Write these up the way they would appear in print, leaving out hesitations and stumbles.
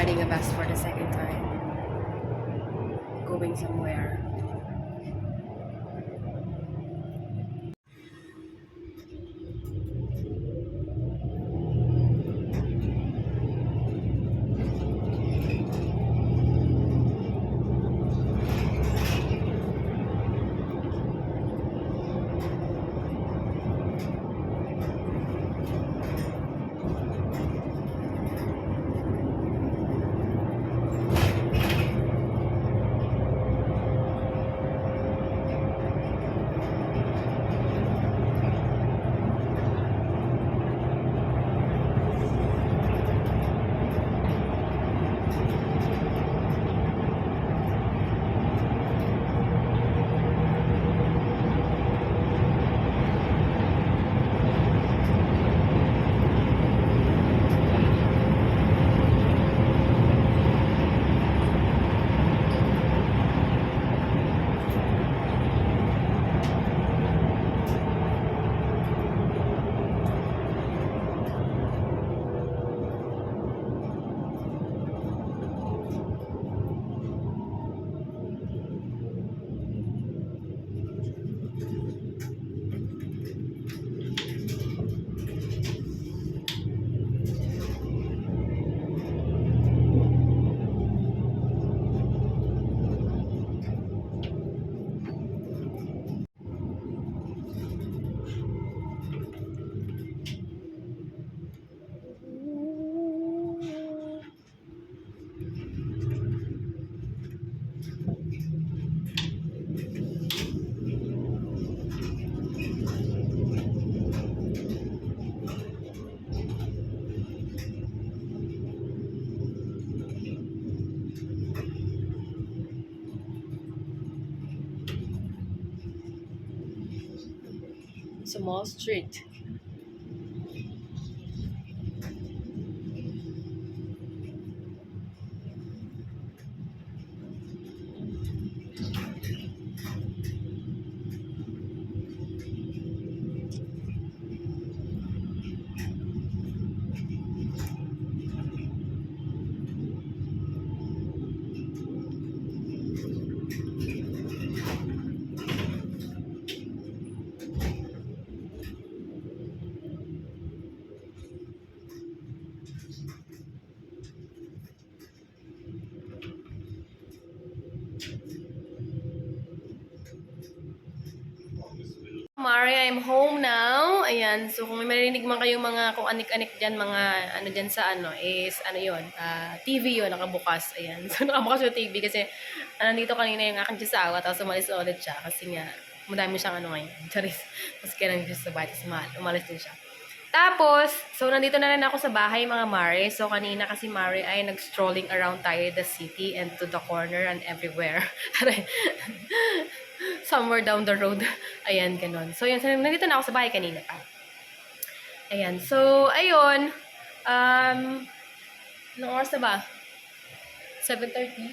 riding a bus for the second time. Going somewhere. Small street. Mari, I'm home now. Ayan, so kung may marinig man kayong mga kung anik-anik dyan, mga ano dyan sa ano, is ano yun, TV yun, nakabukas. Ayan, so nakabukas yung TV kasi nandito kanina yung aking tisawa, tapos umalis ulit siya kasi nga, madami siyang ano ngayon, charis. Tapos kaya nang siya sa bahay, tapos umalis din siya. Tapos, so nandito na rin ako sa bahay mga Mari. So kanina kasi Mari ay nag-strolling around tayo the city and to the corner and everywhere. Somewhere down the road. Ayan, ganun. So, yun. So, nandito na ako sa bahay kanina pa. Ayan. So, ayun. Anong oras na ba? 7:30?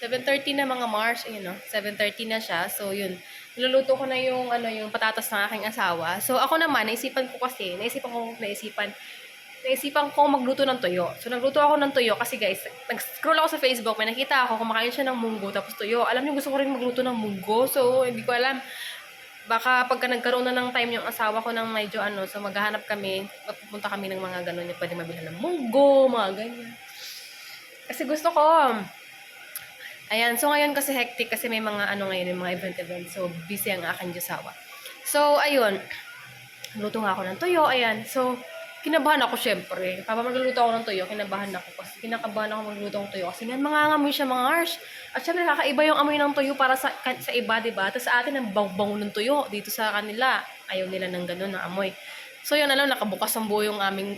7:30 na mga Mars. Ayun, no? 7:30 na siya. So, yun. Niluluto ko na yung, yung patatas ng aking asawa. So, ako naman, naisipan ko magluto ng tuyo. So, nagluto ako ng tuyo kasi guys, nag-scroll ako sa Facebook, may nakita ako, kumakain siya ng munggo, tapos tuyo. Alam niyo, gusto ko rin magluto ng munggo. So, hindi ko alam. Baka pagka nagkaroon na ng time yung asawa ko ng medyo so maghahanap kami, magpupunta kami ng mga ganun, yung pwede mabili ng munggo, mga ganyan. Kasi gusto ko. Ayan, so ngayon kasi hectic kasi may mga ngayon, yung mga event. So, busy ang aking asawa. So, ayun. Luto nga ako ng tuyo, ayan. So, kinabahan ako syempre. Papa magluluto ako ng tuyo, kinakabahan ako magluto ng tuyo. Kasi nga, mangangamoy siya mga harsh. At syempre, kakaiba yung amoy ng tuyo para sa iba, diba? Tapos sa atin, ang bango ng tuyo. Dito sa kanila, ayaw nila ng ganun na amoy. So, yun, nakabukas ang buo yung aming,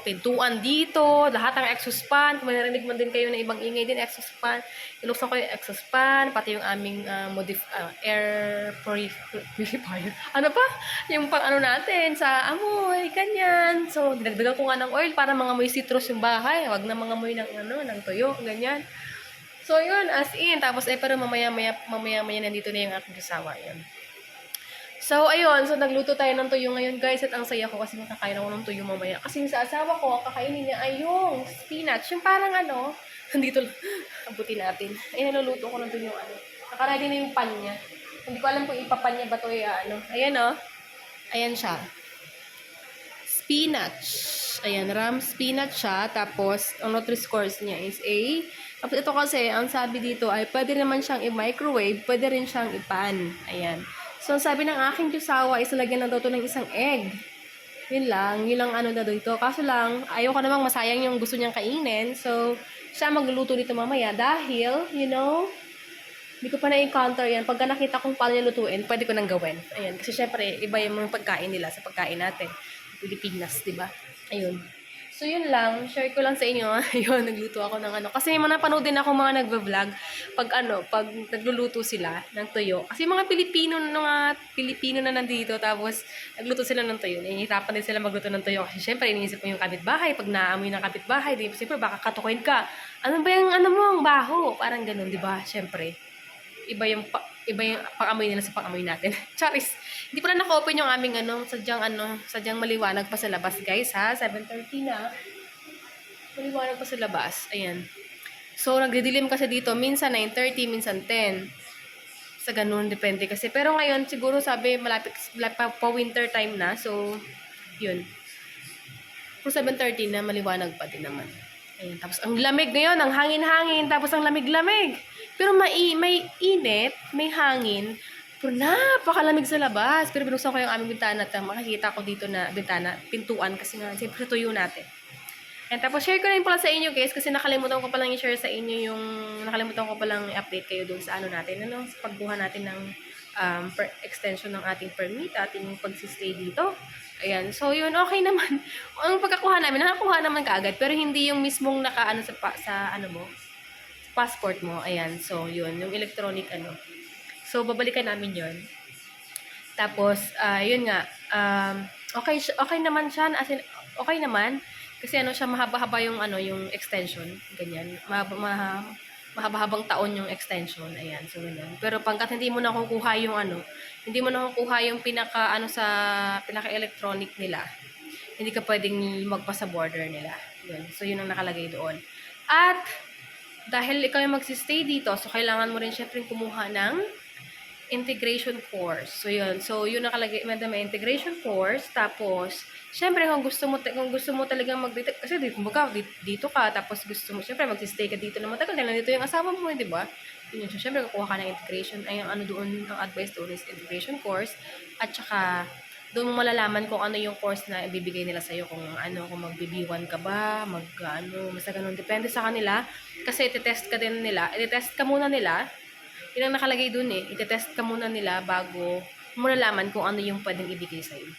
pintuan dito, lahat ng exhaust fan. Kung marinig man din kayo na ibang ingay din, exhaust fan. Inuksan ko yung exhaust fan, pati yung aming air purifier. Ano pa? Yung pang natin sa amoy, ganyan. So, dinagdagan ko nga ng oil para mga amoy citrus yung bahay. Wag na mga amoy ng ng tuyo, ganyan. So, yun, as in. Tapos, pero mamaya-maya nandito na yung aking asawa. Yan. So, ayun. So, nagluto tayo ng tuyo ngayon, guys. At ang saya ko kasi makakain ako ng tuyo mamaya. Kasi yung sa asawa ko, ang kakainin niya ay yung spinach. Yung parang ano, dito lang. Abutin natin. Ay, naluluto ko ng tuyo. Ano. Nakaready na yung pan niya. Hindi ko alam kung ipapan niya ba ito ano. Ayan, oh. Ayan siya. Spinach. Ayan, ram spinach siya. Tapos, ang Nutri-Scores niya is A. Tapos ito kasi, ang sabi dito ay pwede naman siyang i-microwave, pwede rin siyang i-pan. Ayan. So, ang sabi ng aking jusawa is lagyan na daw to ng isang egg. Yun lang ano na dito. Kaso lang, ayaw ko namang masayang yung gusto niyang kainin. So, siya magluluto dito mamaya dahil, hindi ko pa na-encounter yan. Pagka nakita kong paano niya lutuin, pwede ko nang gawin. Ayan. Kasi syempre, iba yung mga pagkain nila sa pagkain natin. Pilipinas, di ba? Ayun. So, yun lang. Share ko lang sa inyo. Ayun, nagluto ako ng ano. Kasi may napanood din ako mga nagva-vlog pag nagluluto sila ng tuyo. Kasi mga Pilipino na nandito, tapos nagluto sila ng tuyo. Nahihirapan din sila magluto ng tuyo. Kasi syempre, iniisip mo yung kapitbahay. Pag naamoy ng kapitbahay, di ba? Syempre, baka katukoyin ka. Ano ba yung ano mo, ang baho? Parang ganun, di ba? Syempre. Iba yung pang-amoy nila sa pang-amoy natin. Charis. Hindi pala naka-open yung aming sadyang maliwanag pa sa labas, guys, ha? 7:30 na. Maliwanag pa sa labas. Ayan. So, nagdidilim kasi dito. Minsan 9:30, minsan 10. Sa ganun, depende kasi. Pero ngayon, siguro sabi, malapit pa winter time na. So, yun. Kung 7:30 na, maliwanag pa din naman. Ayan. Tapos, ang lamig ngayon, ang hangin-hangin. Tapos, ang lamig-lamig. Pero may init, may hangin, pero napakalamig sa labas. Pero binuksan ko yung aming bintana at makikita ko dito na pintuan kasi nga, siyempre tuyo natin. And tapos share ko na rin pala sa inyo, guys, kasi nakalimutan ko palang i-share sa inyo nakalimutan ko palang i-update kayo dun sa natin, sa pagkuha natin ng extension ng ating permit, ating pagsistay dito. Ayan, so yun, okay naman. Ang pagkakuha namin, nakakuha naman kaagad, pero hindi yung mismong sa passport mo. Ayan. So, yun. Yung electronic So, babalikan namin yun. Tapos, yun nga. Okay naman siya. As in, okay naman. Kasi siya, mahaba-haba yung yung extension. Ganyan. Mahaba-habang taon yung extension. Ayan. So, ganyan. Pero pagkat hindi mo nakukuha yung hindi mo nakukuha yung pinaka-electronic nila, hindi ka pwedeng magpa sa border nila. Yun. So, yun ang nakalagay doon. At, dahil ikaw yung magsistay dito, so kailangan mo rin syempre kumuha ng integration course. So, yun. So, yun nakalagay, may integration course. Tapos, syempre, kung gusto mo talagang mag-dito, kasi dito ka, tapos gusto mo, syempre, magsistay ka dito na matagal, dahil nandito yung asawa mo, di ba? Yun yun. So, syempre, kukuha ka ng integration, ay, ang advice doon is integration course, at saka, doon mo malalaman kung ano yung course na ibibigay nila sa'yo, kung mag-BB1 ka ba, basta ganun. Depende sa kanila. Kasi iti-test ka muna nila. Yun ang nakalagay doon Iti-test ka muna nila bago mo malalaman kung ano yung pwedeng ibigay sa'yo.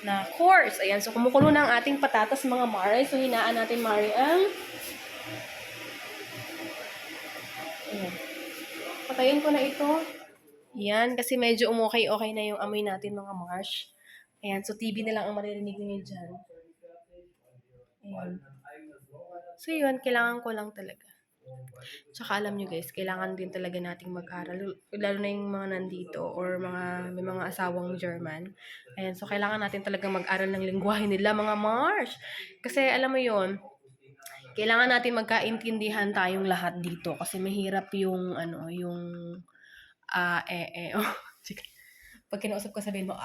Na course. Ayan, so kumukulo na ang ating patatas, mga Mare. So, hinaan natin, Mare, ayan. Patayin ko na ito. Yan, kasi medyo okay na yung amoy natin, mga Marsh. Ayan, so TV na lang ang maririnig niyo dyan. Ayan. So yun, kailangan ko lang talaga. Tsaka alam nyo guys, kailangan din talaga nating mag-aral. Lalo na yung mga nandito or may mga asawang German. Ayan, so kailangan natin talaga mag-aral ng lingwahe nila, mga Marsh. Kasi alam mo yun, kailangan natin magkaintindihan tayong lahat dito. Kasi mahirap yung oh. Pag kinausap ko, sabihin mo,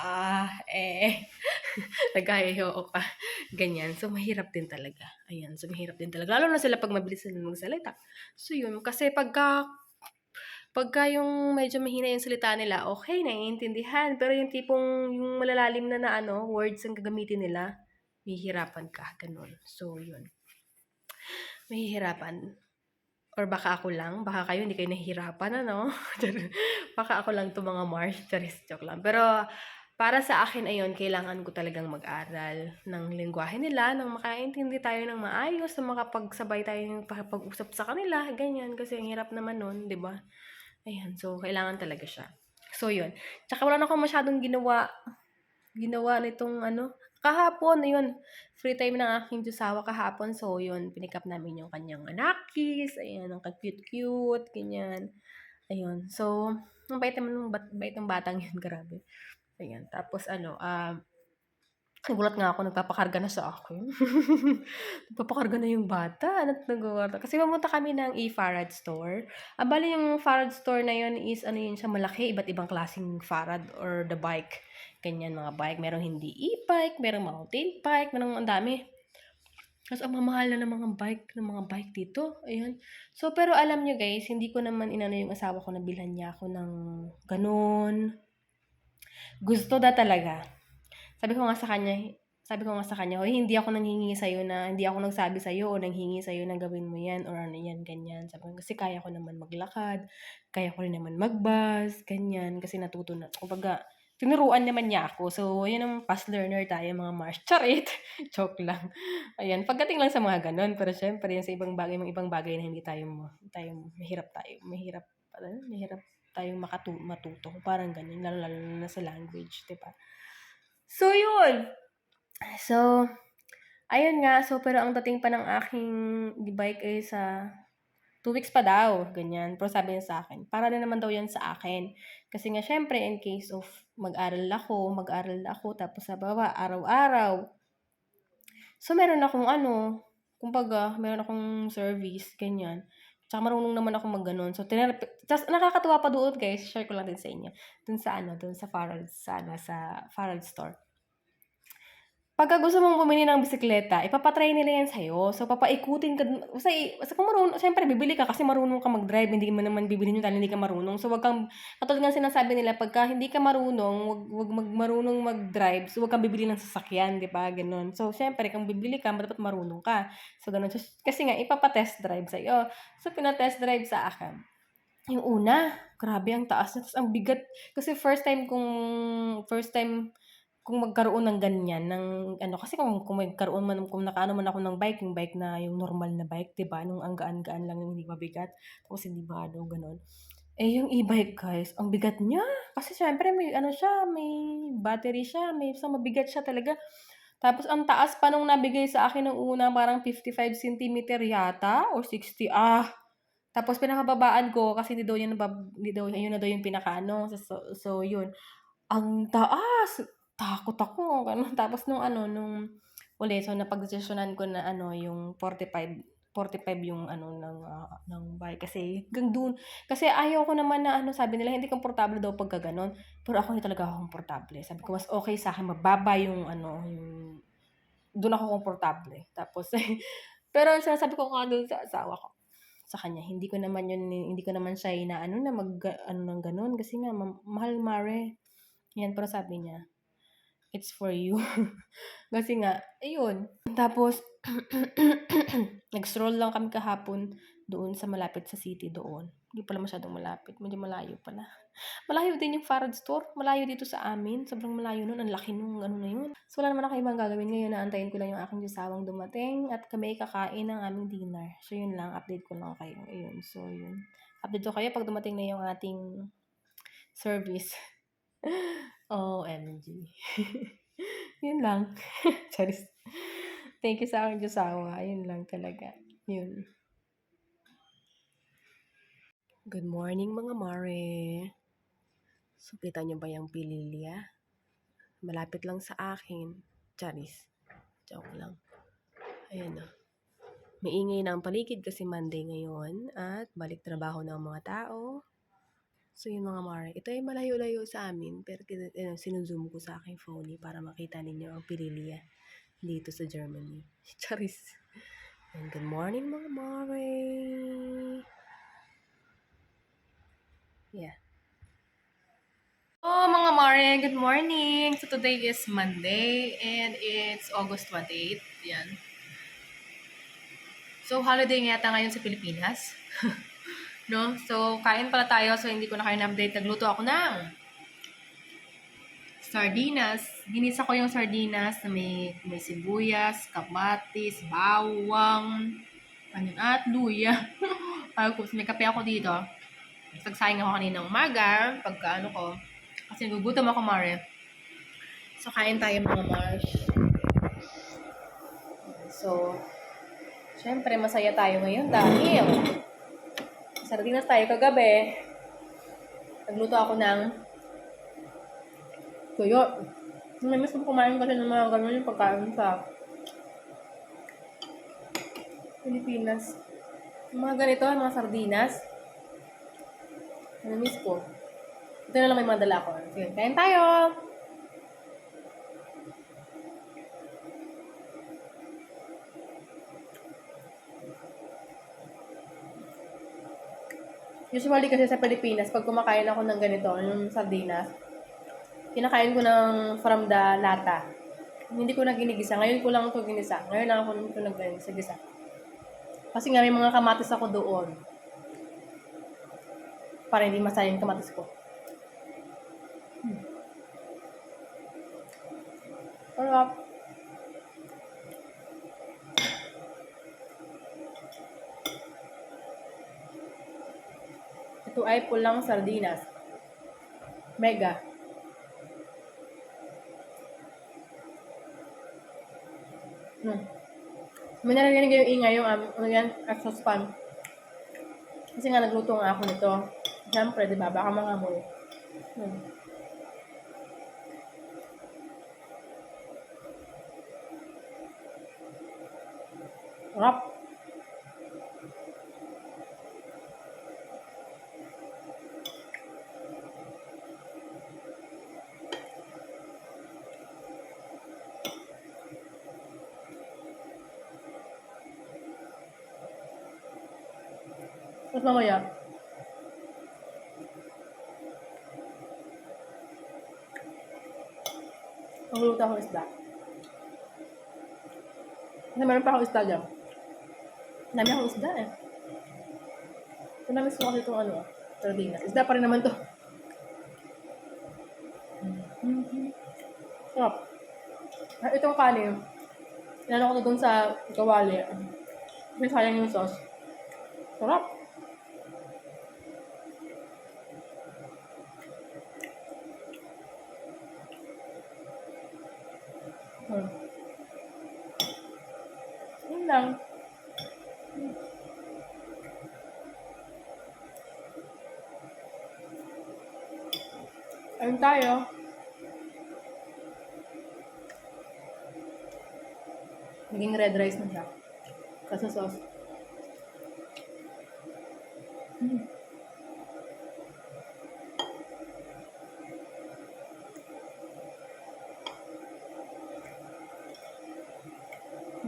nagkahiyo ka. Ganyan. So, mahirap din talaga. Ayan. So, mahirap din talaga. Lalo na sila pag mabilis sila magsalita. So, yun. Kasi pagka yung medyo mahina yung salita nila, okay, naiintindihan. Pero yung tipong, yung malalalim na words ang gagamitin nila, mahihirapan ka. Ganun. So, yun. Mahihirapan. Or baka ako lang, baka kayo hindi kayo nahihirapan, baka ako lang to, mga Marsh, joke lang. Pero, para sa akin, ayun, kailangan ko talagang mag-aral ng lingwahe nila, nang makaintindi tayo ng maayos, na makapagsabay tayo ng pag-usap sa kanila, ganyan, kasi ang hirap naman nun, di ba? Ayan, so, kailangan talaga siya. So, yun. Tsaka wala na akong masyadong ginawa nitong kahapon, ayun, free time ng aking jusawa kahapon. So, yun, pinikap namin yung kanyang anakis. Ayan, ang cute-cute, ganyan. Ayun. So, ang bait naman nung bait ng batang yun, grabe. Ayan. Tapos nagulat nga ako, nagpapakarga na sa akin. Nagpapakarga na yung bata. Nagulat. Kasi pumunta kami ng e-Farad store. Bale yung Farad store na yun is ano yun siya, malaki, iba't ibang klaseng Farad or the bike. Ganyan mga bike. Merong hindi e-bike, merong mountain bike, merong ang dami. Tapos ang mamahal na ng mga bike dito. Ayan. So, pero alam nyo guys, hindi ko naman inano yung asawa ko na bilhan niya ako ng ganun. Gusto talaga. Sabi ko nga sa kanya, "Hoy, hindi ako nanghingi sa'yo na, hindi ako nagsabi sa'yo o nanghingi sa'yo na gawin mo yan or ano yan, ganyan." Sabi ko, kasi kaya ko naman maglakad, kaya ko rin naman mag-bus, ganyan, kasi natuto na. Kumbaga, tinuruan naman niya ako. So, yun ang fast learner tayo mga Mars. Charit! Joke lang. Ayan, pagdating lang sa mga ganun. Pero syempre, yung sa mga ibang bagay na hindi mahirap mahirap tayong matuto. Parang ganyan, lalo-lalo na sa language, di ba? So, yun. So, ayun nga. So, pero ang dating pa ng aking bike ay sa 2 weeks pa daw, ganyan. Pero sabi niya sa akin, para na naman daw yan sa akin. Kasi nga, syempre, in case of mag-aral ako, tapos sa baba, araw-araw. So, meron akong kumbaga, meron akong service, ganyan. Tsaka marunong naman ako mag-ganon. So, tas nakakatuwa pa doon, guys. Share ko lang din sa inyo. Doon sa Farad store. Pagka gusto mong bumili ng bisikleta, ipapa-try nila yan sa'yo. So, papaikutin ka basta kung marunong, siyempre bibili ka kasi marunong ka mag-drive, hindi mo naman bibilhin yun dahil hindi ka marunong. So, katulad nga sinasabi nila, pagka hindi ka marunong, wag marunong mag-drive, so wag kang bibili ng sasakyan, di ba? Ganon. So, siyempre, kung bibili ka, dapat marunong ka. So, ganon. So, kasi nga, ipapa-test drive sa'yo. So, pina-test drive sa akin. Yung una, grabe ang taas na, tapos ang bigat. Kasi first time kung magkaroon ng ganyan, kasi kung magkaroon man, kung nakaano man ako ng bike, yung bike na, yung normal na bike, 'di ba? Nung ang gaan-gaan lang, yung hindi mabigat, tapos hindi ba gano'n. Eh, yung e-bike guys, ang bigat niya. Kasi syempre may siya, may battery siya, mabigat siya talaga. Tapos ang taas pa nung nabigay sa akin nung una, parang 55 centimeter yata or 60. Tapos pinakababaan ko kasi yun na daw yung pinakaano. So yun. Ang taas! Takot ako, gano'n. Tapos so napagdesisyonan ko na yung 45 yung ng bike kasi hanggang dun. Kasi ayaw ko naman na sabi nila hindi komportable daw pagka gano'n, pero ako hindi talaga ako komportable. Sabi ko mas okay sa'kin mababa yung yung dun ako komportable. Tapos pero ang sinasabi ko nga dun sa asawa ko, sa kanya, hindi ko naman siya inaano na ng gano'n kasi nga mahal mare. Yan, pero sabi niya, it's for you. Kasi nga, ayun. Tapos, nag-stroll lang kami kahapon doon sa malapit sa city doon. Hindi pala masyadong malapit. Medyo malayo pala. Malayo din yung Farad store. Malayo dito sa amin. Sobrang malayo nun. Ang laki nung na yun. So, wala naman ako ibang gagawin ngayon. Naantayin ko lang yung aking Diyosawang dumating at kami kakain ng aming dinner. So, yun lang. Update ko lang kayo. Ayun. So, yun. Update ko kayo pag dumating na yung ating service. OMG. Yun lang. Charis. Thank you sa aking Diyosawa. Yun lang talaga. Yun. Good morning mga mare. So, kita niyo ba yung pililya? Malapit lang sa akin. Charis. Joke lang. Ayan na. Maingay na ang paligid kasi Monday ngayon at balik trabaho ng mga tao. So, yun mga mare. Ito ay malayo-layo sa amin pero sinuzoom ko sa aking phone para makita ninyo ang pililya dito sa Germany. Charis. And good morning mga mare. Yeah. Oh, mga mare, good morning. So, today is Monday and it's August 28. Yan. So, holiday nga yata ngayon sa Pilipinas. No? So, kain pala tayo. So, hindi ko na kayo na-update. Nagluto ako ng sardinas. Ginisa ko yung sardinas na may sibuyas, kamatis, bawang, at luya. May kape ako dito. Nagsayang ako kanina umaga. Pagka ko. Kasi nagugutom ako, mare. So, kain tayo mga Mars. So, syempre, masaya tayo ngayon dahil sardinas tayo kagabi. Nagluto ako ng tuyo. Namiss ko kumain kasi ng mga ganun yung pagkain sa Pilipinas. Yung mga ganito, mga sardinas. Namiss ko. Ito na lang may mga dala ko. Sige, kain tayo! Usually kasi sa Pilipinas, pag kumakain ako ng ganito, yung sardinas, kinakain ko ng from the lata. Hindi ko na ginigisa. Ngayon ko lang ito ginisa. Ngayon lang ako ito nag-gisa. Kasi nga may mga kamatis ako doon. Para hindi masayang kamatis ko. Sarap. Ito ay pulang sardinas. Mega. May narinig yung ingay yung exhaust fan. Kasi nga nagluto nga ako nito. Siyempre, di ba? Baka mga amoy. Sarap. Tapos mamaya, magluto akong isda. Kasi meron pa akong isda dyan. Dami akong isda eh. Ito namin ko kasi itong sardinas. Isda pa rin naman to. Sarap. Itong kanin, inano ko to dun sa kawali. May sayang yung sauce. Sarap. Yun lang. Ayun tayo. Naging red rice na siya. Kasi sauce.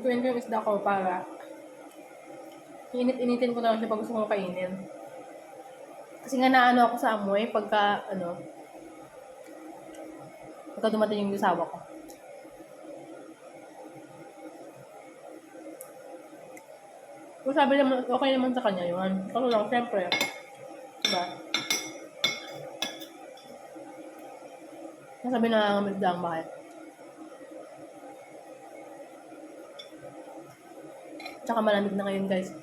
Gawin ko yung isda ko para init-initin ko na lang siya pag gusto kong kainin. Kasi nga naano ako sa amoy pagka dumating yung asawa ko. Kung sabi naman, okay naman sa kanya yun. Kasi lang, siyempre. Diba? Nasabi na nangangamit lang bakit. Tsaka malamig na ngayon, guys.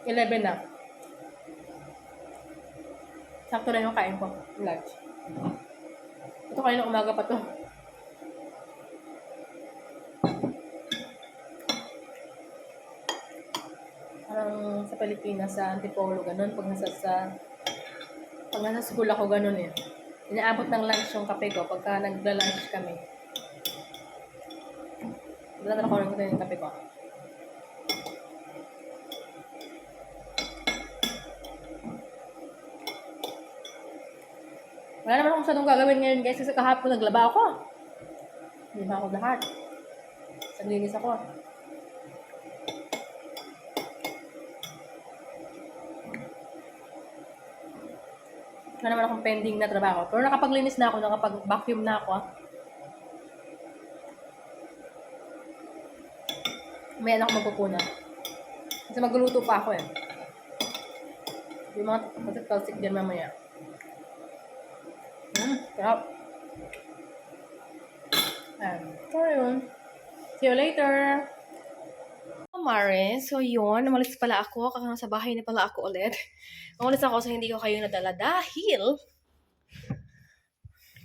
Eleven na. Sakto na yung kain ko. Lunch. Ito kayo ng umaga pa to. Parang sa Pilipinas, sa Antipolo, ganun. Pag nasa school ako, ganun eh. Inaabot ng lunch yung kape ko pagka nagla-lunch kami. Dala ko rin yung kape ko. Wala naman akong masyadong gagawin ngayon, guys, kasi kahapon naglaba ako. Hindi ba ako lahat? Naglinis ako. Wala naman akong pending na trabaho. Pero nakapaglinis na ako, nakapag-vacuum na ako. May anak magpupuna. Kasi magluluto pa ako eh. Yung mga talsik dyan mamaya. Sarap. So yun. See you later. Mare, so yun, umalis pala ako. Kakang sa bahay na pala ako ulit. Umalis ako so hindi ko kayo nadala dahil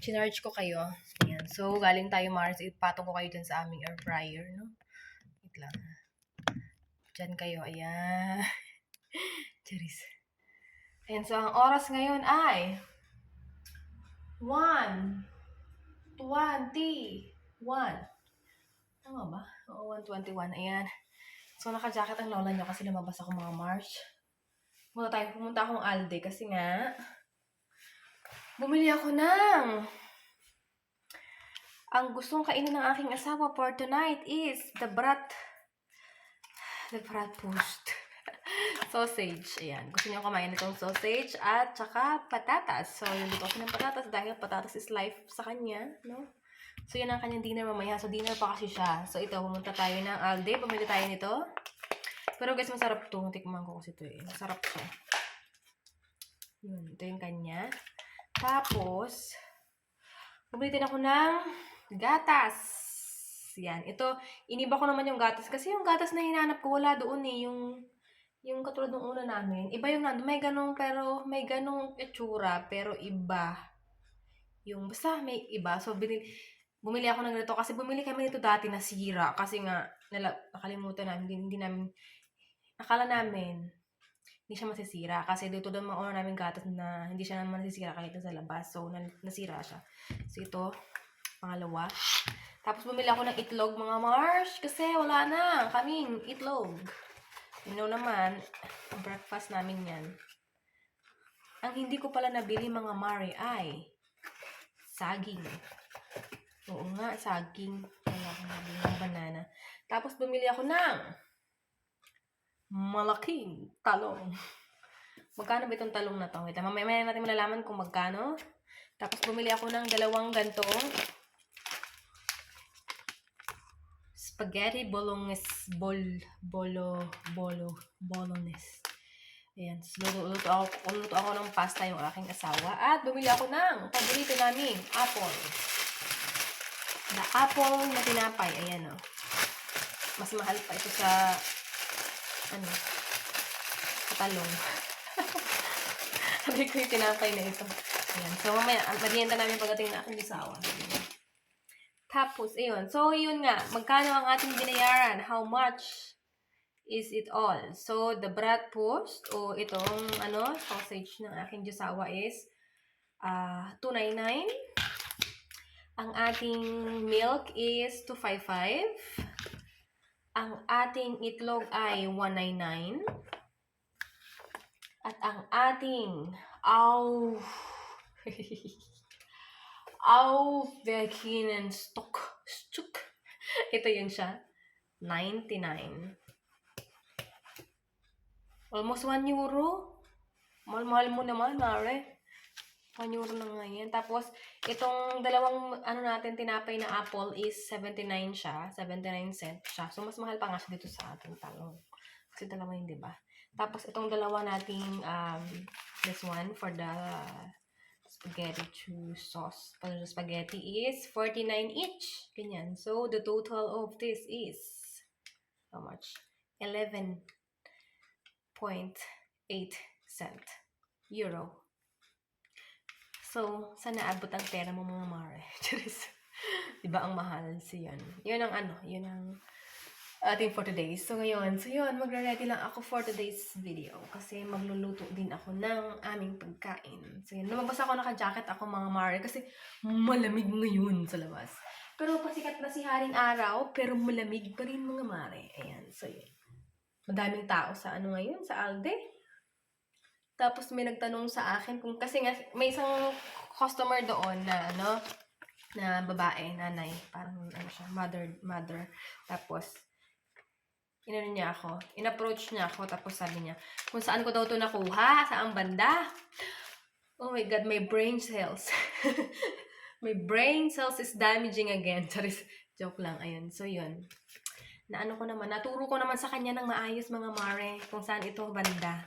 Chinarge ko kayo. Ayan. So, galing tayo Mars. Ipatong ko kayo dyan sa aming air fryer, no? Wait lang. Dyan kayo. Ayan. Charis. Ayan. So, ang oras ngayon ay 1:21. Tama ba? Oo, 1:21. Ayan. So, naka-jacket ang lola niya kasi lumabas ako mga March. Pumunta akong Alde kasi nga, bumili ako ng ang gustong kainin ng aking asawa for tonight is the bratwurst. Sausage. Ayan. Gusto niyo kumain nitong sausage at saka patatas. So, yung luto ko ng patatas dahil patatas is life sa kanya, no? So, yan ang kanyang dinner mamaya. So, dinner pa kasi siya. So, ito, pumunta tayo ng Alde. Bumili tayo nito. Pero guys, masarap to. Tikman ko kasi ito eh. Masarap siya. Yun. Ito yung kanya. Tapos, bumili din ako ng gatas. Yan. Ito, iniba ko naman yung gatas. Kasi yung gatas na hinanap ko, wala doon eh. Yung katulad ng una namin. Iba yung nandun. May ganong itsura. Pero iba. Basta may iba. So, bumili ako ng ganito. Kasi bumili kami nito dati na sira. Kasi nga, nakalimutan namin. Akala namin, hindi siya masisira. Kasi dito doon mga una namin gatas na hindi siya naman masisira kahit sa labas. So, nasira siya. So, ito, pangalawa. Tapos, bumili ako ng itlog, mga Mars. Kasi wala na kaming itlog. You know naman, breakfast namin yan. Ang hindi ko pala nabili, mga Mare, ay saging. Oo nga, saging. Wala akong nabili ng banana. Tapos, bumili ako ng malaking talong. Magkano ba itong talong na to? Wait, mamaya natin malalaman kung magkano. Tapos bumili ako ng 2 gantong spaghetti bolognese. Bolognese. Ayan. Luto ako ng pasta yung aking asawa. At bumili ako ng paborito naming apple. The apple na tinapay. Ayan o. Mas mahal pa ito sa talong. Sabi ko yung tinapay na ito. Ayan. So, mamaya, madienta namin pagdating na aking asawa. Tapos, ayun. So, yun nga. Magkano ang ating binayaran? How much is it all? So, the bratwurst o itong sausage ng aking asawa is $2.99. Ang ating milk is $2.55. Ang ating itlog ay $1.99. At ang ating Aufweckenden Stock. Ito yun siya. $99. Almost €1. Mahal mo naman, Mare. €1 na nga yan. Tapos, itong dalawang natin tinapay na apple is 79 siya. 79 cents siya. So, mas mahal pa nga siya dito sa ating talong. Kasi dalawa yun, diba? Tapos, itong dalawa nating, this one for the spaghetti sauce. For the spaghetti is 49 each. Ganyan. So, the total of this is, how much? 11.8 cent euro. So, saan naabot ang pera mo, mga Mare? Diba ang mahal? So, yun. Yun ang ating for today's. So, ngayon, magre-ready lang ako for today's video. Kasi magluluto din ako ng aming pagkain. So, yun. Lumabas ako, naka-jacket ako, mga Mare. Kasi malamig ngayon sa labas. Pero pasikat na si Haring Araw, pero malamig pa rin, mga Mare. Ayan. So, yun. Madaming tao sa ngayon, sa Alde. Tapos may nagtanong sa akin kasi nga may isang customer doon na na babae, nanay, parang siya, mother. Tapos in-approach niya ako, tapos sabi niya, kung saan ko daw to nakuha, saang banda. Oh my God, my brain cells. My brain cells is damaging again. Charis, joke lang, ayun. So yun. Naturo ko naman sa kanya ng maayos, mga Mare, kung saan ito banda.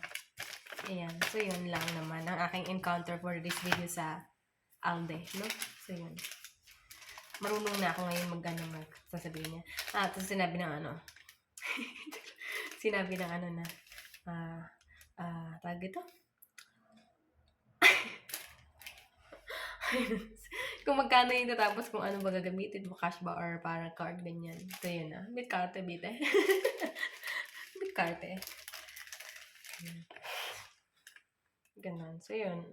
Ayan. So, yun lang naman ang aking encounter for this video sa Alde, no? So, yun. Marunong na ako ngayon sasabihin niya. Tapos sinabi ng tawag ito? Kung magkano yung tatapos kung ano ba gagamitin mo, cash ba or parang card, ganyan. Ito yun ah. May karte, bite. May karte. Ganon. So, yun.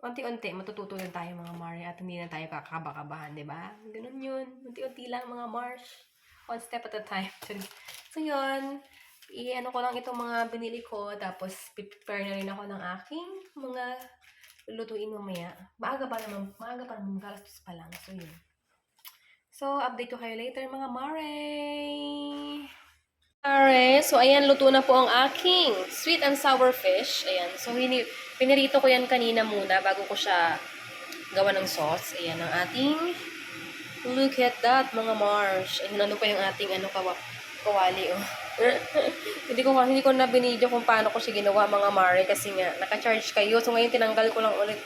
Unti-unti, matututo din tayo mga Mari at hindi na tayo kakaba-kabahan, di ba? Ganun yun. Unti-unti lang mga Mars. One step at a time. So, yun. I-ano ko lang itong mga binili ko. Tapos, prepare na rin ako ng aking mga lulutuin mamaya. Maaga pa naman, galastos pa lang. So, yun. So, update ko kayo later mga Mare. Mare, so ayan, luto na po ang aking sweet and sour fish. Ayan, so pinirito ko yan kanina muna bago ko siya gawa ng sauce. Ayan, ang ating, look at that mga Mars. Ayun, ano pa yung ating kawali, oh. hindi ko na binidyo kung paano ko siya ginawa mga Mare kasi nga, naka-charge kayo. So, ngayon tinanggal ko lang ulit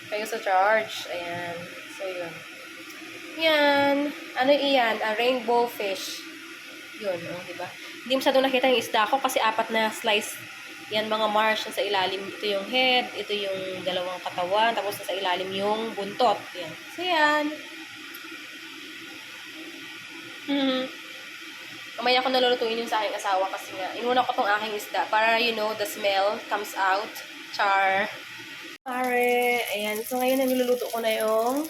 kayo sa charge. Ayan, so yun. Yan, ano iyan? A rainbow fish. Yun, oh, diba? Hindi masyadong nakita yung isda ko kasi 4 na slice yan mga Mars sa ilalim. Ito yung head, ito yung dalawang katawan, tapos sa ilalim yung buntot. Yan. So, yan. Mamaya ko nalulutuin yung sa aking asawa kasi nga, inuna ko tong aking isda para, you know, the smell comes out. Char. Pare, ayan. So, ngayon niluluto ko na yung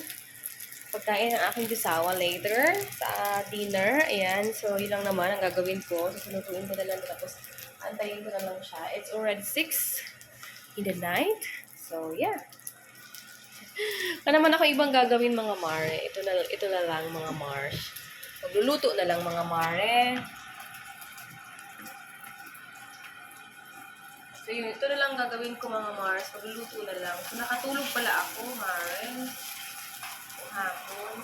pagkain ng aking bisawa later sa dinner. Ayan. So, yun lang naman ang gagawin ko. So, sinutuin ko na lang. Tapos, antayin ko na lang siya. It's already 6 in the night. So, yeah. Wala naman ako ibang gagawin mga Mare. Ito na lang mga Mars. Magluluto na lang mga Mare. So, yun. Ito na lang gagawin ko mga Mars. Magluluto na lang. So, nakatulog pala ako, Mare. Hapon.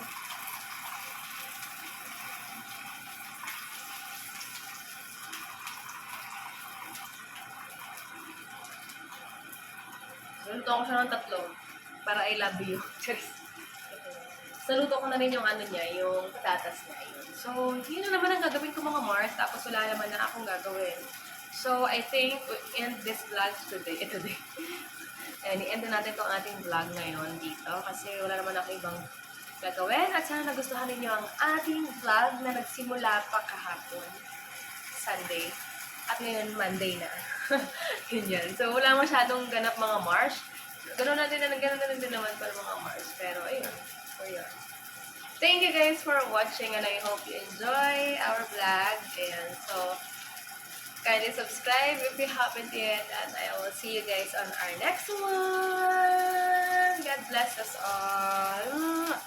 Naluto ko siya ng 3 para I love you. Naluto ko na rin yung ano niya, yung patatas niya. Yun. So, yun na naman ang gagawin ko mga Mars. Tapos wala naman na akong gagawin. So, I think we end this vlog today. And i-end na natin tong ating vlog ngayon dito. Kasi wala naman ako ibang gagawin. At sana nagustuhan ninyo ang ating vlog na nagsimula pa kahapon. Sunday. At ngayon, Monday na. Ganyan. So, wala masyadong ganap mga Mars. Ganun na din naman para mga Mars. Pero, ayun. So, yun. Thank you guys for watching and I hope you enjoy our vlog. And so, kindly subscribe if you haven't yet. And I will see you guys on our next one. God bless us all.